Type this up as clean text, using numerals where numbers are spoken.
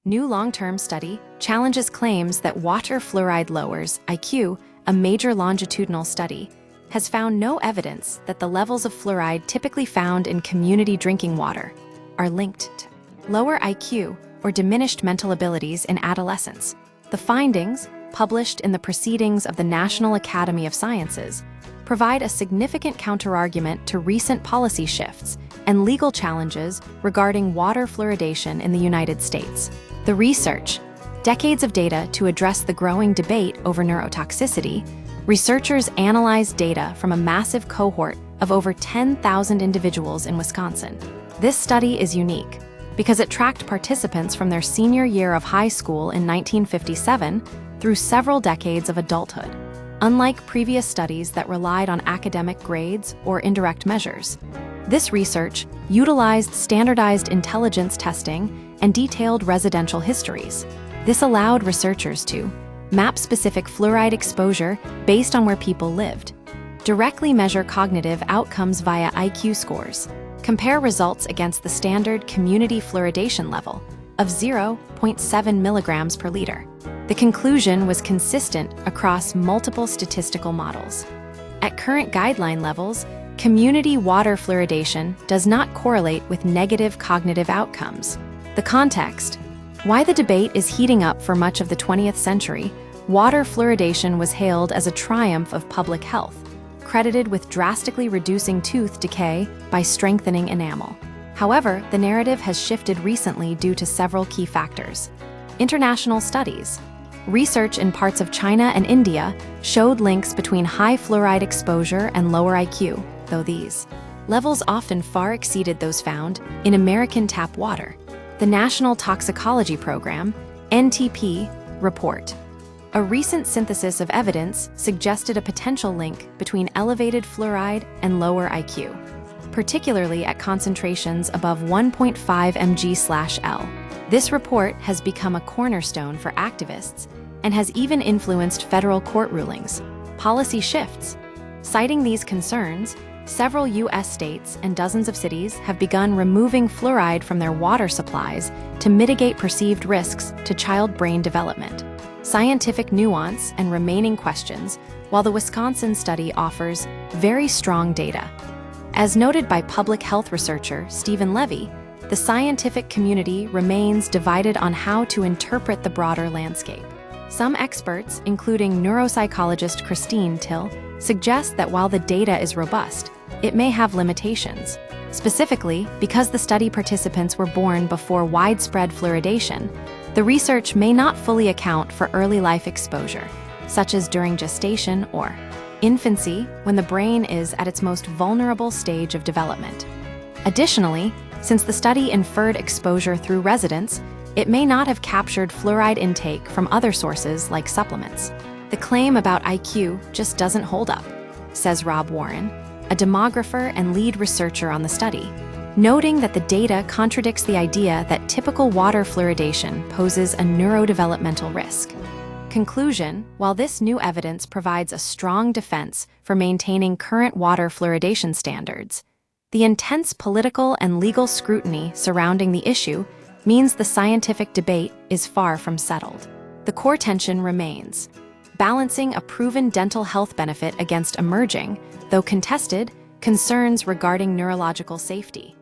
New long-term study challenges claims that water fluoride lowers IQ. A major longitudinal study has found no evidence that the levels of fluoride typically found in community drinking water are linked to lower IQ or diminished mental abilities in adolescence. The findings, published in the Proceedings of the National Academy of Sciences, provide a significant counterargument to recent policy shifts and legal challenges regarding water fluoridation in the United States. The research, decades of data to address the growing debate over neurotoxicity, researchers analyzed data from a massive cohort of over 10,000 individuals in Wisconsin. This study is unique because it tracked participants from their senior year of high school in 1957 through several decades of adulthood. Unlike previous studies that relied on academic grades or indirect measures, this research utilized standardized intelligence testing and detailed residential histories. This allowed researchers to map specific fluoride exposure based on where people lived, directly measure cognitive outcomes via IQ scores, compare results against the standard community fluoridation level of 0.7 milligrams per liter. The conclusion was consistent across multiple statistical models. At current guideline levels, community water fluoridation does not correlate with negative cognitive outcomes. The context: why the debate is heating up for much of the 20th century, water fluoridation was hailed as a triumph of public health, credited with drastically reducing tooth decay by strengthening enamel. However, the narrative has shifted recently due to several key factors. International studies. Research in parts of China and India showed links between high fluoride exposure and lower IQ, though these levels often far exceeded those found in American tap water. The National Toxicology Program, NTP, report. A recent synthesis of evidence suggested a potential link between elevated fluoride and lower IQ, particularly at concentrations above 1.5 mg/L. This report has become a cornerstone for activists and has even influenced federal court rulings. Policy shifts. Citing these concerns, several U.S. states and dozens of cities have begun removing fluoride from their water supplies to mitigate perceived risks to child brain development. Scientific nuance and remaining questions, while the Wisconsin study offers very strong data. As noted by public health researcher Stephen Levy, the scientific community remains divided on how to interpret the broader landscape. Some experts, including neuropsychologist Christine Till, suggest that while the data is robust, it may have limitations. Specifically, because the study participants were born before widespread fluoridation, the research may not fully account for early life exposure, such as during gestation or infancy, when the brain is at its most vulnerable stage of development. Additionally, since the study inferred exposure through residence, it may not have captured fluoride intake from other sources like supplements. The claim about IQ just doesn't hold up, says Rob Warren, a demographer and lead researcher on the study, noting that the data contradicts the idea that typical water fluoridation poses a neurodevelopmental risk. Conclusion: while this new evidence provides a strong defense for maintaining current water fluoridation standards, the intense political and legal scrutiny surrounding the issue means the scientific debate is far from settled. The core tension remains: balancing a proven dental health benefit against emerging, though contested, concerns regarding neurological safety.